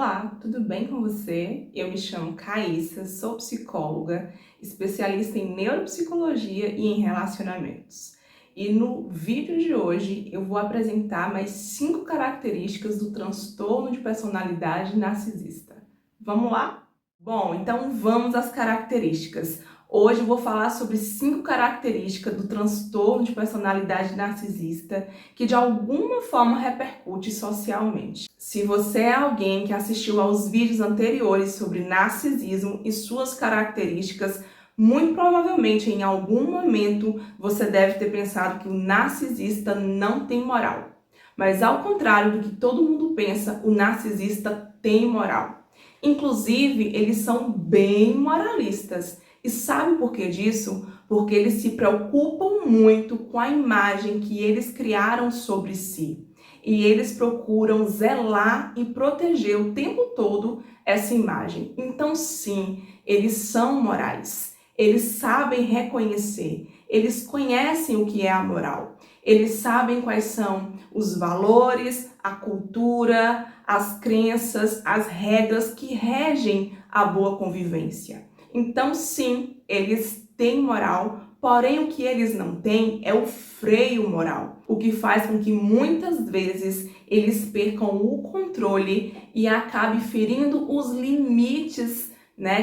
Olá, tudo bem com você? Eu me chamo Caíssa, sou psicóloga, especialista em neuropsicologia e em relacionamentos. E no vídeo de hoje eu vou apresentar mais 5 características do transtorno de personalidade narcisista. Vamos lá? Bom, então vamos às características. Hoje eu vou falar sobre 5 características do transtorno de personalidade narcisista que de alguma forma repercute socialmente. Se você é alguém que assistiu aos vídeos anteriores sobre narcisismo e suas características, muito provavelmente em algum momento você deve ter pensado que o narcisista não tem moral. Mas ao contrário do que todo mundo pensa, o narcisista tem moral. Inclusive, eles são bem moralistas. E sabe por que disso? Porque eles se preocupam muito com a imagem que eles criaram sobre si. E eles procuram zelar e proteger o tempo todo essa imagem. Então, sim, eles são morais. Eles sabem reconhecer. Eles conhecem o que é a moral. Eles sabem quais são os valores, a cultura, as crenças, as regras que regem a boa convivência. Então, sim, eles têm moral, porém o que eles não têm é o freio moral, o que faz com que muitas vezes eles percam o controle e acabe ferindo os limites,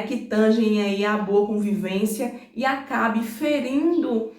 que tangem aí a boa convivência e acabe ferindo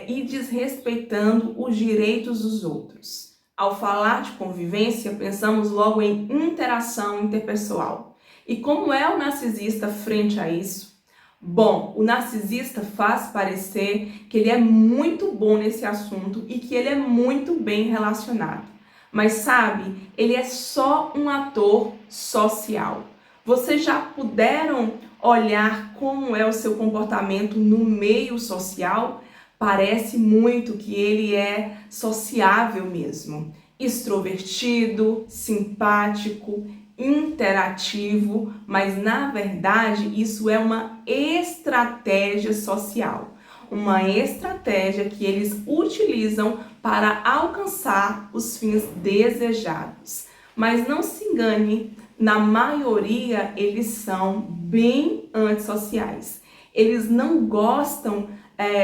e desrespeitando os direitos dos outros. Ao falar de convivência, pensamos logo em interação interpessoal. E como é o narcisista frente a isso? Bom, o narcisista faz parecer que ele é muito bom nesse assunto e que ele é muito bem relacionado. Mas sabe, ele é só um ator social. Vocês já puderam olhar como é o seu comportamento no meio social? Parece muito que ele é sociável mesmo, extrovertido, simpático, interativo, mas na verdade isso é uma estratégia social, uma estratégia que eles utilizam para alcançar os fins desejados. Mas não se engane, na maioria eles são bem antissociais. Eles não gostam,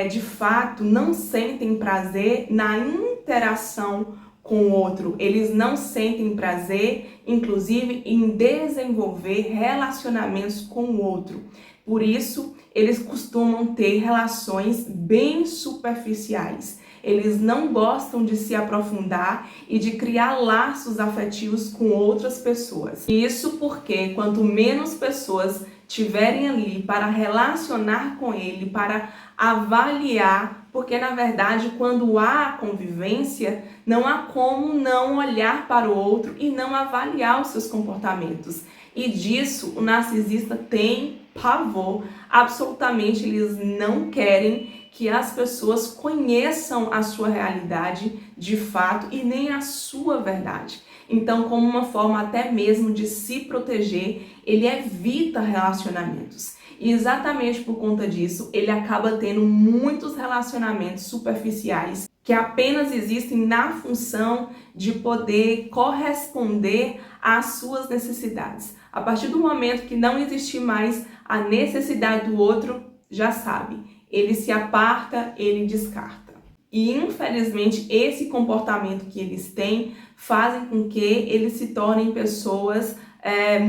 de fato, não sentem prazer na interação com o outro. Eles não sentem prazer, inclusive, em desenvolver relacionamentos com o outro. Por isso, eles costumam ter relações bem superficiais. Eles não gostam de se aprofundar e de criar laços afetivos com outras pessoas. Isso porque quanto menos pessoas tiverem ali para relacionar com ele, para avaliar, porque na verdade quando há convivência, não há como não olhar para o outro e não avaliar os seus comportamentos. E disso o narcisista tem pavor. Absolutamente eles não querem que as pessoas conheçam a sua realidade de fato e nem a sua verdade. Então, como uma forma até mesmo de se proteger, ele evita relacionamentos. E exatamente por conta disso, ele acaba tendo muitos relacionamentos superficiais que apenas existem na função de poder corresponder às suas necessidades. A partir do momento que não existir mais a necessidade do outro, já sabe, ele se aparta, ele descarta. E infelizmente esse comportamento que eles têm fazem com que eles se tornem pessoas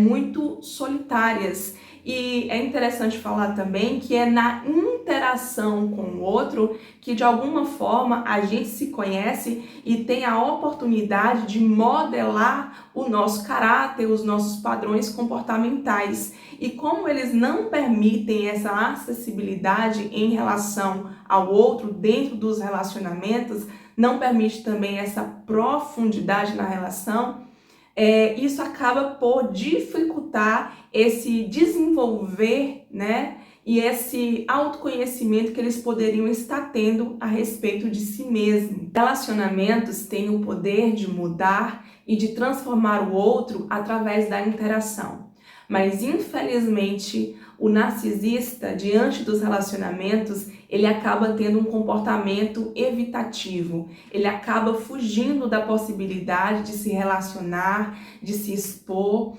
muito solitárias. E é interessante falar também que é na interação com o outro que de alguma forma a gente se conhece e tem a oportunidade de modelar o nosso caráter, os nossos padrões comportamentais. E como eles não permitem essa acessibilidade em relação ao outro dentro dos relacionamentos, não permite também essa profundidade na relação, isso acaba por dificultar esse desenvolver, e esse autoconhecimento que eles poderiam estar tendo a respeito de si mesmo. Relacionamentos têm o poder de mudar e de transformar o outro através da interação. Mas infelizmente, o narcisista, diante dos relacionamentos, ele acaba tendo um comportamento evitativo. Ele acaba fugindo da possibilidade de se relacionar, de se expor,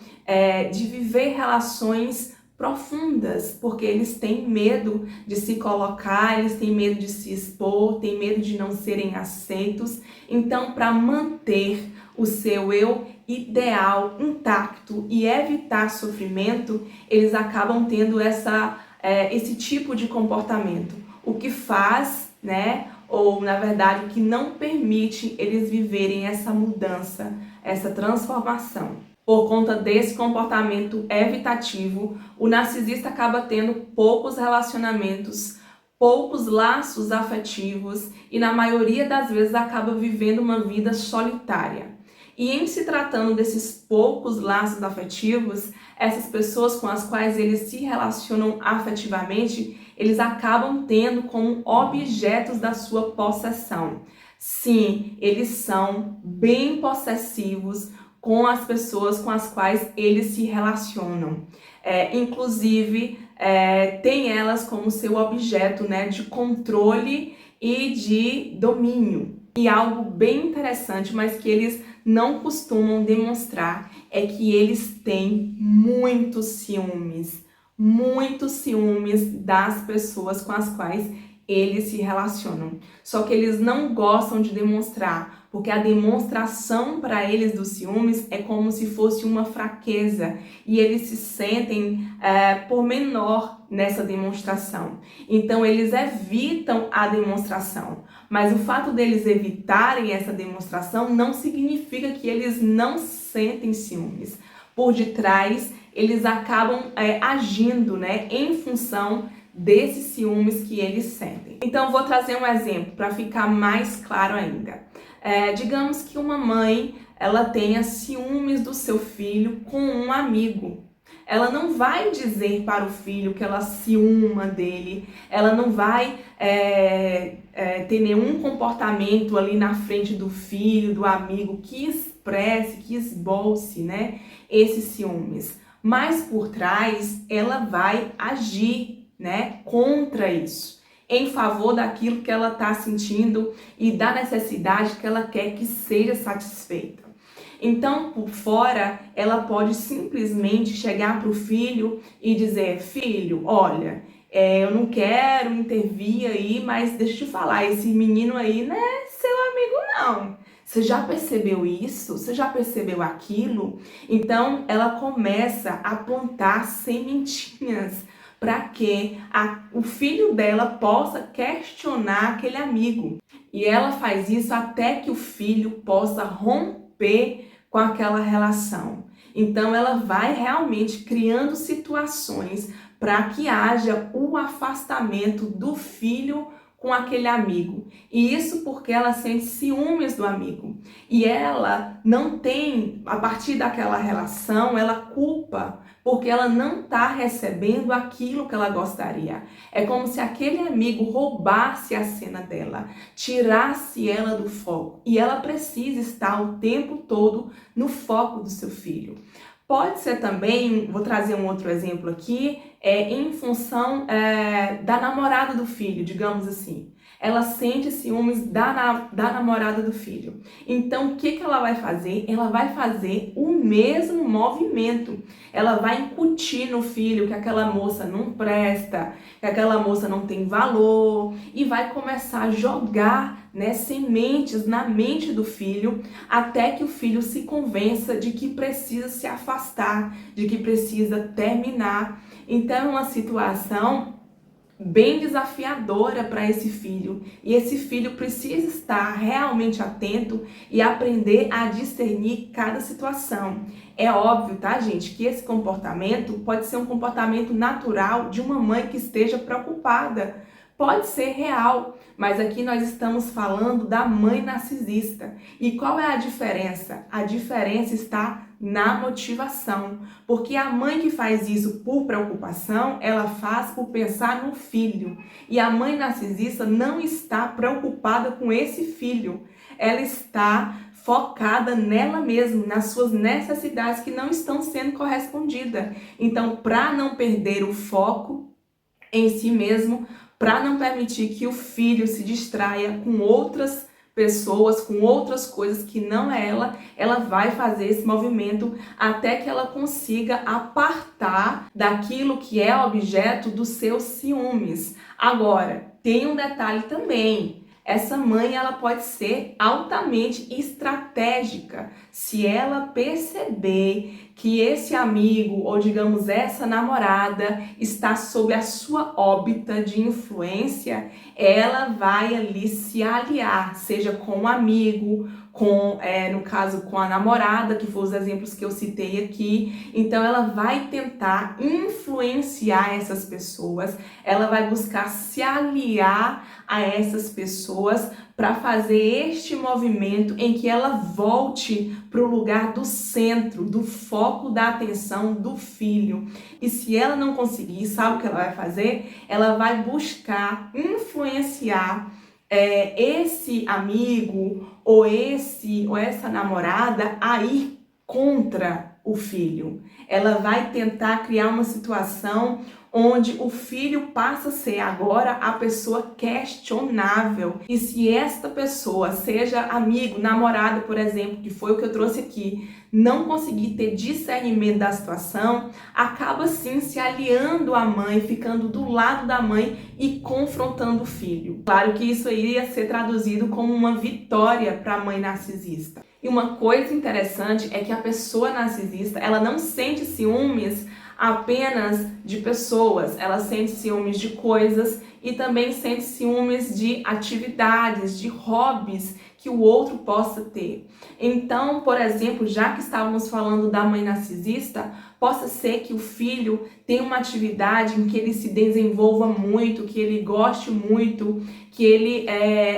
de viver relações profundas, porque eles têm medo de se colocar, eles têm medo de se expor, têm medo de não serem aceitos. Então, para manter o seu eu ideal intacto e evitar sofrimento, eles acabam tendo esse tipo de comportamento, o que faz, né, ou na verdade o que não permite eles viverem essa mudança, essa transformação. Por conta desse comportamento evitativo, o narcisista acaba tendo poucos relacionamentos, poucos laços afetivos e na maioria das vezes acaba vivendo uma vida solitária. E em se tratando desses poucos laços afetivos, essas pessoas com as quais eles se relacionam afetivamente, eles acabam tendo como objetos da sua possessão. Sim, eles são bem possessivos com as pessoas com as quais eles se relacionam. Inclusive, tem elas como seu objeto, né, de controle e de domínio. E algo bem interessante, mas que eles não costumam demonstrar, é que eles têm muitos ciúmes das pessoas com as quais eles se relacionam. Só que eles não gostam de demonstrar, porque a demonstração para eles dos ciúmes é como se fosse uma fraqueza e eles se sentem por menor nessa demonstração. Então eles evitam a demonstração. Mas o fato deles evitarem essa demonstração não significa que eles não sentem ciúmes. Por detrás, eles acabam agindo, né, em função desses ciúmes que eles sentem. Então, vou trazer um exemplo para ficar mais claro ainda. Digamos que uma mãe, ela tenha ciúmes do seu filho com um amigo. Ela não vai dizer para o filho que ela ciúma dele, ela não vai ter nenhum comportamento ali na frente do filho, do amigo, que expresse, que esboce, né, esses ciúmes. Mas por trás, ela vai agir, né, contra isso, em favor daquilo que ela está sentindo e da necessidade que ela quer que seja satisfeita. Então, por fora, ela pode simplesmente chegar para o filho e dizer: filho, olha, eu não quero intervir aí, mas deixa eu te falar, esse menino aí não é seu amigo não. Você já percebeu isso? Você já percebeu aquilo? Então, ela começa a plantar sementinhas para que o filho dela possa questionar aquele amigo. E ela faz isso até que o filho possa romper com aquela relação. Então ela vai realmente criando situações para que haja o afastamento do filho com aquele amigo. E isso porque ela sente ciúmes do amigo. E ela não tem, a partir daquela relação, ela culpa, porque ela não está recebendo aquilo que ela gostaria. É como se aquele amigo roubasse a cena dela, tirasse ela do foco. E ela precisa estar o tempo todo no foco do seu filho. Pode ser também, vou trazer um outro exemplo aqui, em função da namorada do filho, digamos assim. Ela sente ciúmes da namorada do filho. Então, o que ela vai fazer? Ela vai fazer o mesmo movimento. Ela vai incutir no filho que aquela moça não presta, que aquela moça não tem valor, e vai começar a jogar, né, sementes na mente do filho, até que o filho se convença de que precisa se afastar, de que precisa terminar. Então é uma situação bem desafiadora para esse filho, e esse filho precisa estar realmente atento e aprender a discernir cada situação. É óbvio, tá, gente, que esse comportamento pode ser um comportamento natural de uma mãe que esteja preocupada. Pode ser real, mas aqui nós estamos falando da mãe narcisista. E qual é a diferença? A diferença está na motivação, porque a mãe que faz isso por preocupação, ela faz por pensar no filho. E a mãe narcisista não está preocupada com esse filho. Ela está focada nela mesma, nas suas necessidades que não estão sendo correspondidas. Então, para não perder o foco em si mesmo, para não permitir que o filho se distraia com outras pessoas, com outras coisas que não é ela vai fazer esse movimento até que ela consiga apartar daquilo que é objeto dos seus ciúmes. Agora, tem um detalhe também. Essa mãe, ela pode ser altamente estratégica. Se ela perceber que esse amigo, ou digamos essa namorada, está sob a sua órbita de influência, ela vai ali se aliar, seja com um amigo, no caso com a namorada, que foram os exemplos que eu citei aqui. Então ela vai tentar influenciar essas pessoas, ela vai buscar se aliar a essas pessoas para fazer este movimento em que ela volte para o lugar do centro, do foco da atenção do filho. E se ela não conseguir, sabe o que ela vai fazer? Ela vai buscar influenciar esse amigo ou essa namorada a ir contra o filho. Ela vai tentar criar uma situação onde o filho passa a ser agora a pessoa questionável. E se esta pessoa, seja amigo, namorado, por exemplo, que foi o que eu trouxe aqui, não conseguir ter discernimento da situação, acaba sim se aliando à mãe, ficando do lado da mãe e confrontando o filho. Claro que isso iria ser traduzido como uma vitória para a mãe narcisista. E uma coisa interessante é que a pessoa narcisista, ela não sente ciúmes apenas de pessoas, ela sente ciúmes de coisas e também sente ciúmes de atividades, de hobbies que o outro possa ter. Então, por exemplo, já que estávamos falando da mãe narcisista, possa ser que o filho tenha uma atividade em que ele se desenvolva muito, que ele goste muito, que ele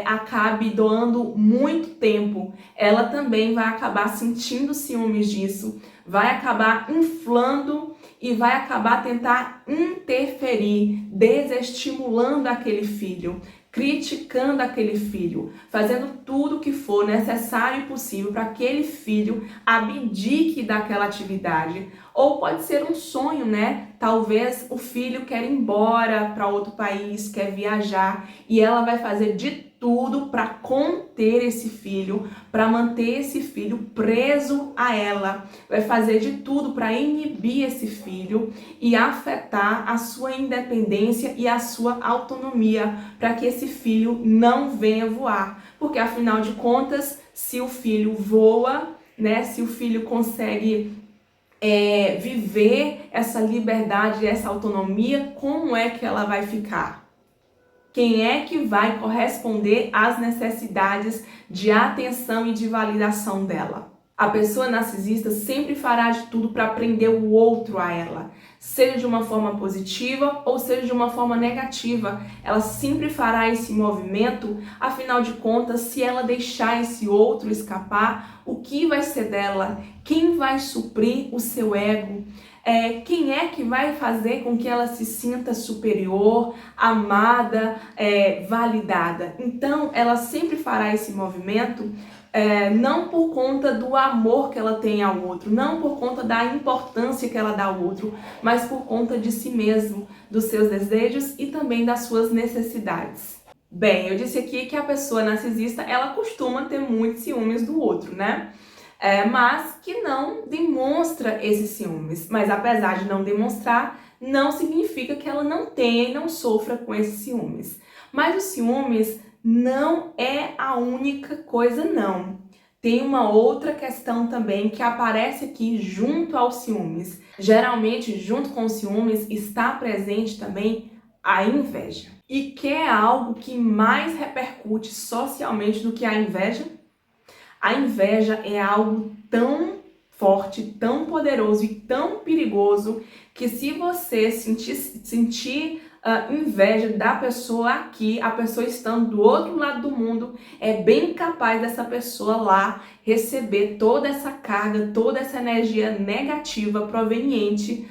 acabe doando muito tempo. Ela também vai acabar sentindo ciúmes disso, vai acabar inflando e vai acabar tentar interferir, desestimulando aquele filho, criticando aquele filho, fazendo tudo o que for necessário e possível para que aquele filho abdique daquela atividade. Ou pode ser um sonho, né? Talvez o filho quer ir embora para outro país, quer viajar, e ela vai fazer de tudo para conter esse filho, para manter esse filho preso a ela. Vai fazer de tudo para inibir esse filho e afetar a sua independência e a sua autonomia, para que esse filho não venha voar. Porque afinal de contas, se o filho voa, né, se o filho consegue viver essa liberdade, essa autonomia, como é que ela vai ficar? Quem é que vai corresponder às necessidades de atenção e de validação dela? A pessoa narcisista sempre fará de tudo para prender o outro a ela, seja de uma forma positiva ou seja de uma forma negativa. Ela sempre fará esse movimento, afinal de contas, se ela deixar esse outro escapar, o que vai ser dela? Quem vai suprir o seu ego? Quem é que vai fazer com que ela se sinta superior, amada, validada? Então, ela sempre fará esse movimento não por conta do amor que ela tem ao outro, não por conta da importância que ela dá ao outro, mas por conta de si mesmo, dos seus desejos e também das suas necessidades. Bem, eu disse aqui que a pessoa narcisista, ela costuma ter muitos ciúmes do outro, né? Mas que não demonstra esses ciúmes. Mas apesar de não demonstrar, não significa que ela não tenha e não sofra com esses ciúmes. Mas os ciúmes não é a única coisa, não. Tem uma outra questão também que aparece aqui junto aos ciúmes. Geralmente, junto com os ciúmes, está presente também a inveja. E que é algo que mais repercute socialmente do que a inveja? A inveja é algo tão forte, tão poderoso e tão perigoso que se você sentir inveja da pessoa aqui, a pessoa estando do outro lado do mundo, é bem capaz dessa pessoa lá receber toda essa carga, toda essa energia negativa proveniente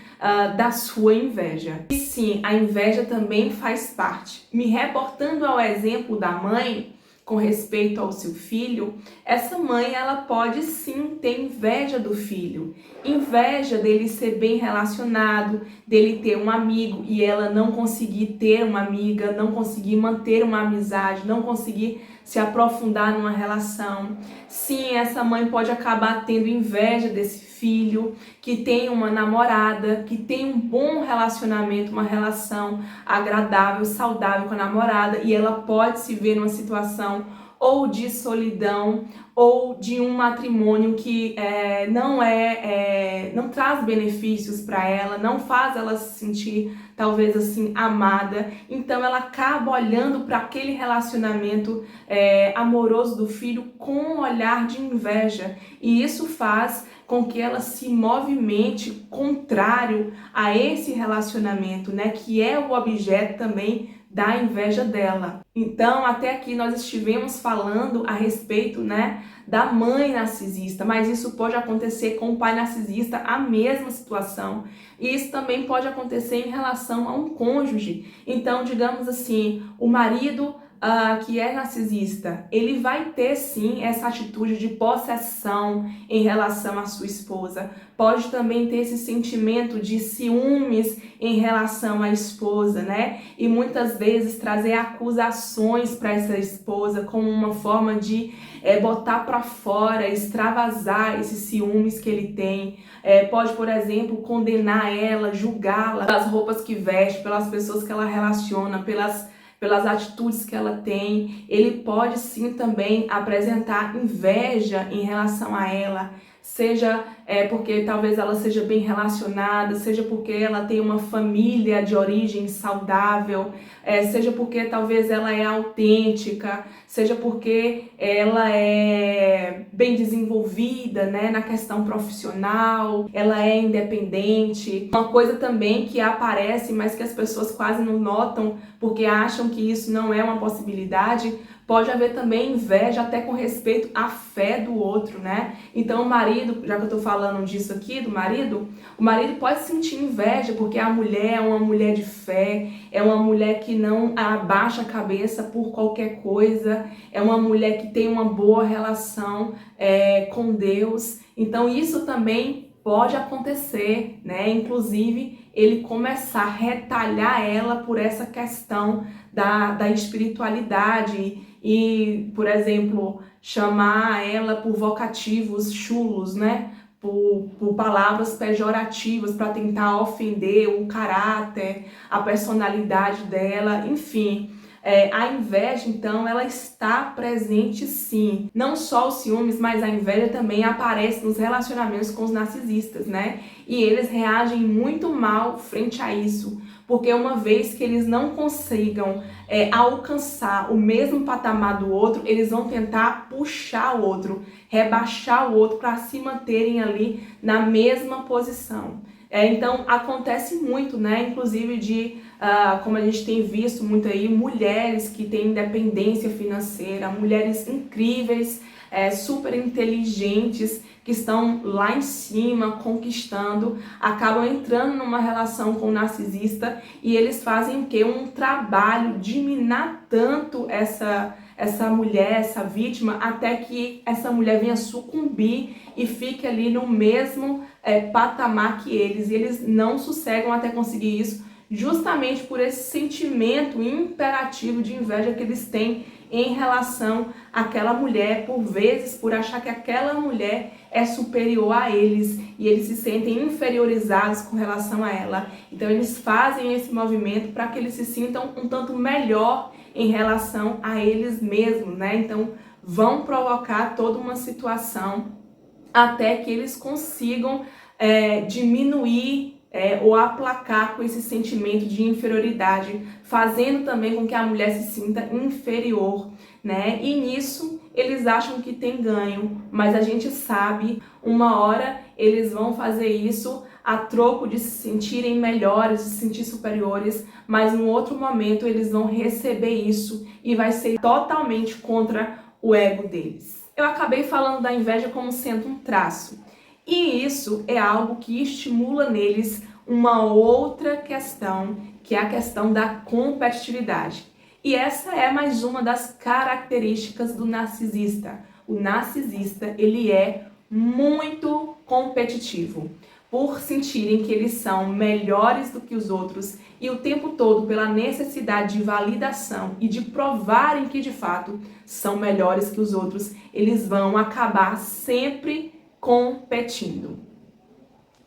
da sua inveja. E sim, a inveja também faz parte. Me reportando ao exemplo da mãe, com respeito ao seu filho, essa mãe ela pode sim ter inveja do filho, inveja dele ser bem relacionado, dele ter um amigo e ela não conseguir ter uma amiga, não conseguir manter uma amizade, não conseguir se aprofundar numa relação. Sim, essa mãe pode acabar tendo inveja desse filho que tem uma namorada, que tem um bom relacionamento, uma relação agradável, saudável com a namorada, e ela pode se ver numa situação ou de solidão ou de um matrimônio que não traz benefícios para ela, não faz ela se sentir talvez assim amada. Então ela acaba olhando para aquele relacionamento amoroso do filho com um olhar de inveja, e isso faz com que ela se movimente contrário a esse relacionamento, né, que é o objeto também da inveja dela. Então, até aqui nós estivemos falando a respeito, né, da mãe narcisista, mas isso pode acontecer com o pai narcisista, a mesma situação. E isso também pode acontecer em relação a um cônjuge. Então, digamos assim, o marido que é narcisista, ele vai ter sim essa atitude de possessão em relação à sua esposa. Pode também ter esse sentimento de ciúmes em relação à esposa, né? E muitas vezes trazer acusações para essa esposa como uma forma de botar para fora, extravasar esses ciúmes que ele tem. Pode, por exemplo, condenar ela, julgá-la pelas roupas que veste, pelas pessoas que ela relaciona, pelas atitudes que ela tem. Ele pode sim também apresentar inveja em relação a ela, seja porque talvez ela seja bem relacionada, seja porque ela tem uma família de origem saudável, seja porque talvez ela é autêntica, seja porque ela é bem desenvolvida, né, na questão profissional, ela é independente. Uma coisa também que aparece, mas que as pessoas quase não notam porque acham que isso não é uma possibilidade, pode haver também inveja até com respeito à fé do outro, né? Então o marido, já que eu tô falando disso aqui, do marido, o marido pode sentir inveja porque a mulher é uma mulher de fé, é uma mulher que não abaixa a cabeça por qualquer coisa, é uma mulher que tem uma boa relação com Deus. Então isso também pode acontecer, né? Inclusive ele começar a retalhar ela por essa questão da espiritualidade e, por exemplo, chamar ela por vocativos chulos, né? Por palavras pejorativas para tentar ofender o caráter, a personalidade dela, enfim. A inveja, então, ela está presente sim. Não só os ciúmes, mas a inveja também aparece nos relacionamentos com os narcisistas, né? E eles reagem muito mal frente a isso, porque uma vez que eles não consigam alcançar o mesmo patamar do outro, eles vão tentar puxar o outro, rebaixar o outro para se manterem ali na mesma posição. Então acontece muito, né? Inclusive como a gente tem visto muito aí, mulheres que têm independência financeira, mulheres incríveis, super inteligentes, que estão lá em cima, conquistando, acabam entrando numa relação com o narcisista e eles fazem o quê? Um trabalho de minar tanto essa mulher, essa vítima, até que essa mulher venha sucumbir e fique ali no mesmo patamar que eles. E eles não sossegam até conseguir isso, justamente por esse sentimento imperativo de inveja que eles têm em relação àquela mulher, por vezes por achar que aquela mulher é superior a eles e eles se sentem inferiorizados com relação a ela. Então eles fazem esse movimento para que eles se sintam um tanto melhor em relação a eles mesmos, né? Então vão provocar toda uma situação até que eles consigam diminuir ou aplacar com esse sentimento de inferioridade, fazendo também com que a mulher se sinta inferior, né? E nisso eles acham que tem ganho, mas a gente sabe, uma hora eles vão fazer isso a troco de se sentirem melhores, de se sentir superiores, mas em outro momento eles vão receber isso e vai ser totalmente contra o ego deles. Eu acabei falando da inveja como sendo um traço, e isso é algo que estimula neles uma outra questão, que é a questão da competitividade. E essa é mais uma das características do narcisista. O narcisista, ele é muito competitivo. Por sentirem que eles são melhores do que os outros e o tempo todo pela necessidade de validação e de provarem que de fato são melhores que os outros, eles vão acabar sempre competindo.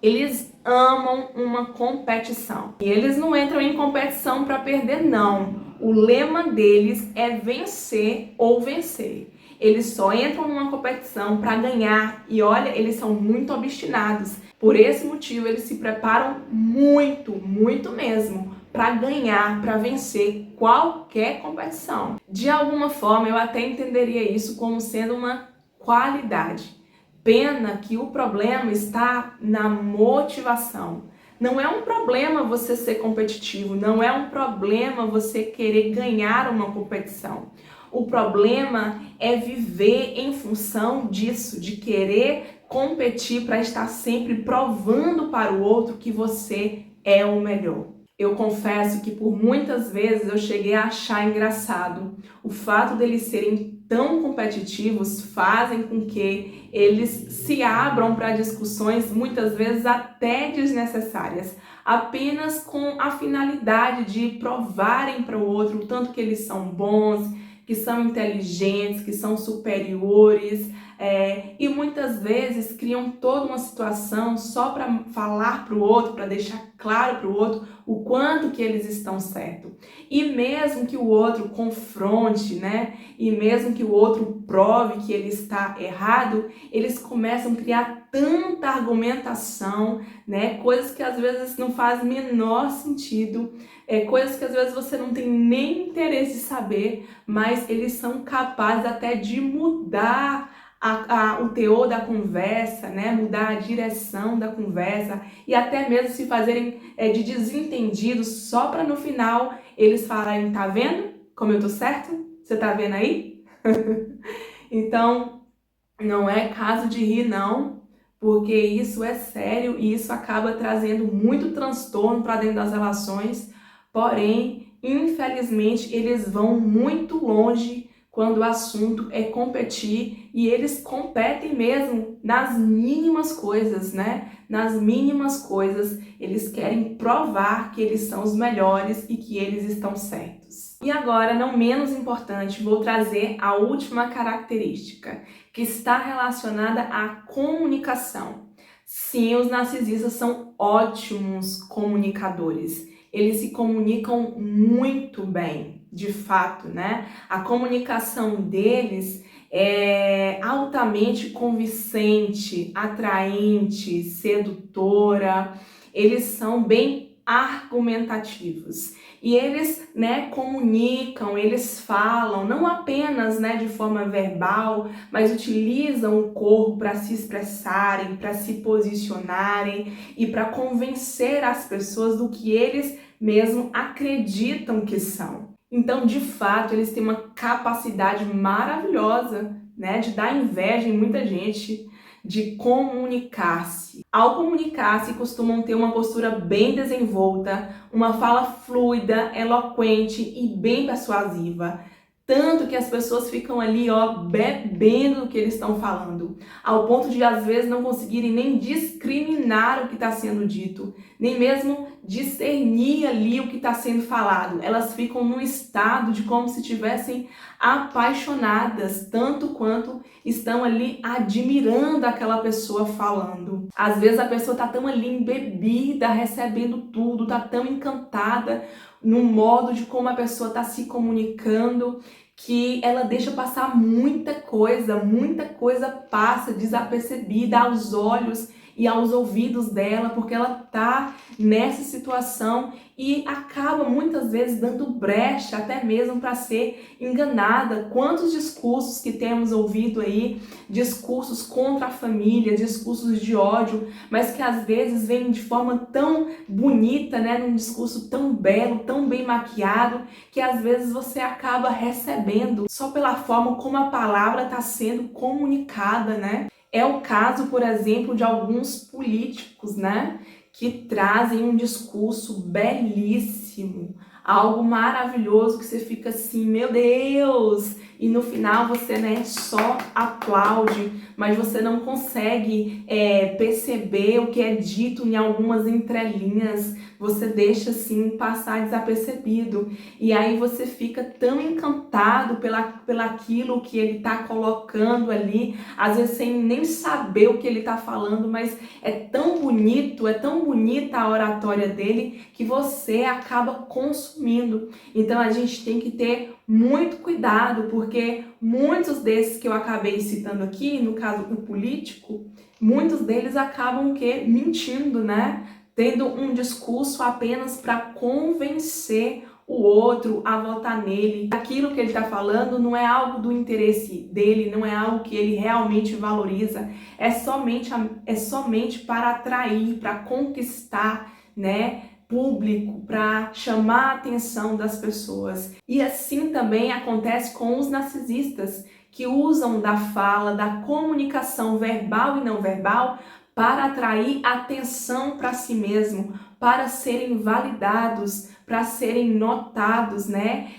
Eles amam uma competição. E eles não entram em competição para perder, não. O lema deles é vencer ou vencer. Eles só entram numa competição para ganhar. E olha, eles são muito obstinados. Por esse motivo, eles se preparam muito, muito mesmo, para ganhar, para vencer qualquer competição. De alguma forma, eu até entenderia isso como sendo uma qualidade. Pena que o problema está na motivação. Não é um problema você ser competitivo, não é um problema você querer ganhar uma competição. O problema é viver em função disso, de querer competir para estar sempre provando para o outro que você é o melhor. Eu confesso que por muitas vezes eu cheguei a achar engraçado o fato deles serem tão competitivos fazem com que eles se abram para discussões muitas vezes até desnecessárias, apenas com a finalidade de provarem para o outro o tanto que eles são bons, que são inteligentes, que são superiores, e muitas vezes criam toda uma situação só para falar para o outro, para deixar claro para o outro o quanto que eles estão certos. E mesmo que o outro confronte, né? E mesmo que o outro prove que ele está errado, eles começam a criar tanta argumentação, né? Coisas que às vezes não fazem menor sentido, coisas que às vezes você não tem nem interesse de saber, mas eles são capazes até de mudar o teor da conversa, né? Mudar a direção da conversa e até mesmo se fazerem de desentendidos só para no final eles falarem, tá vendo como eu tô certo? Você tá vendo aí? Então, não é caso de rir não, porque isso é sério e isso acaba trazendo muito transtorno para dentro das relações, porém, infelizmente, eles vão muito longe quando o assunto é competir e eles competem mesmo nas mínimas coisas, né? Nas mínimas coisas, eles querem provar que eles são os melhores e que eles estão certos. E agora, não menos importante, vou trazer a última característica, que está relacionada à comunicação. Sim, os narcisistas são ótimos comunicadores. Eles se comunicam muito bem, de fato, né? A comunicação deles é altamente convincente, atraente, sedutora. Eles são bem argumentativos. E eles, né, comunicam, eles falam, não apenas, né, de forma verbal, mas utilizam o corpo para se expressarem, para se posicionarem e para convencer as pessoas do que eles mesmo acreditam que são. Então, de fato, eles têm uma capacidade maravilhosa, né, de dar inveja em muita gente, de comunicar-se. Ao comunicar-se, costumam ter uma postura bem desenvolta, uma fala fluida, eloquente e bem persuasiva. Tanto que as pessoas ficam ali, ó, bebendo o que eles estão falando, ao ponto de às vezes não conseguirem nem discriminar o que está sendo dito, nem mesmo discernir ali o que está sendo falado. Elas ficam num estado de como se estivessem apaixonadas, tanto quanto estão ali admirando aquela pessoa falando. Às vezes a pessoa está tão ali embebida, recebendo tudo, está tão encantada no modo de como a pessoa está se comunicando, que ela deixa passar muita coisa passa desapercebida aos olhos e aos ouvidos dela, porque ela tá nessa situação e acaba muitas vezes dando brecha até mesmo para ser enganada. Quantos discursos que temos ouvido aí, discursos contra a família, discursos de ódio, mas que às vezes vêm de forma tão bonita, né, num discurso tão belo, tão bem maquiado, que às vezes você acaba recebendo só pela forma como a palavra está sendo comunicada, né? É o caso, por exemplo, de alguns políticos, né, que trazem um discurso belíssimo, algo maravilhoso que você fica assim, meu Deus! E no final você, né, só aplaude, mas você não consegue perceber o que é dito em algumas entrelinhas, você deixa assim passar desapercebido. E aí você fica tão encantado pelaquilo que ele está colocando ali, às vezes sem nem saber o que ele está falando, mas é tão bonito, é tão bonita a oratória dele que você acaba consumindo. Então a gente tem que ter muito cuidado, porque muitos desses que eu acabei citando aqui, no caso o político, muitos deles acabam o quê? Mentindo, né? Tendo um discurso apenas para convencer o outro a votar nele. Aquilo que ele está falando não é algo do interesse dele, não é algo que ele realmente valoriza, é somente para atrair, para conquistar, né, público, para chamar a atenção das pessoas. E assim também acontece com os narcisistas, que usam da fala, da comunicação verbal e não verbal para atrair atenção para si mesmo, para serem validados, para serem notados, né?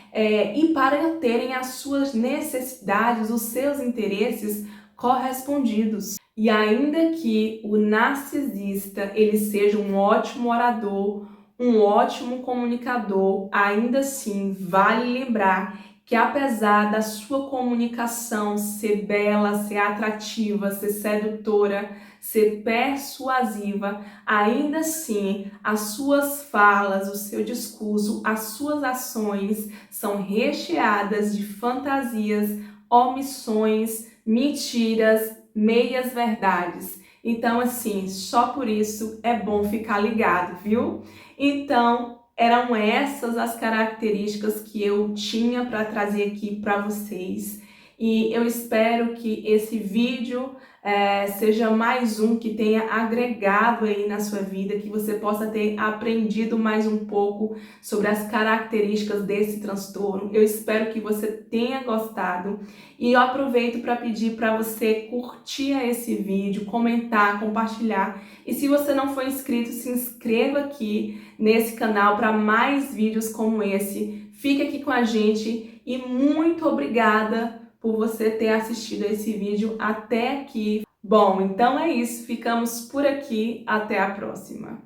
E para terem as suas necessidades, os seus interesses correspondidos. E ainda que o narcisista ele seja um ótimo orador, um ótimo comunicador, ainda assim vale lembrar que apesar da sua comunicação ser bela, ser atrativa, ser sedutora, ser persuasiva, ainda assim as suas falas, o seu discurso, as suas ações são recheadas de fantasias, omissões, mentiras, meias verdades. Então, assim, só por isso é bom ficar ligado, viu? Então, eram essas as características que eu tinha para trazer aqui para vocês. E eu espero que esse vídeo seja mais um que tenha agregado aí na sua vida, que você possa ter aprendido mais um pouco sobre as características desse transtorno. Eu espero que você tenha gostado e eu aproveito para pedir para você curtir esse vídeo, comentar, compartilhar. E se você não for inscrito, se inscreva aqui nesse canal para mais vídeos como esse. Fique aqui com a gente e muito obrigada por você ter assistido esse vídeo até aqui. Bom, então é isso. Ficamos por aqui. Até a próxima.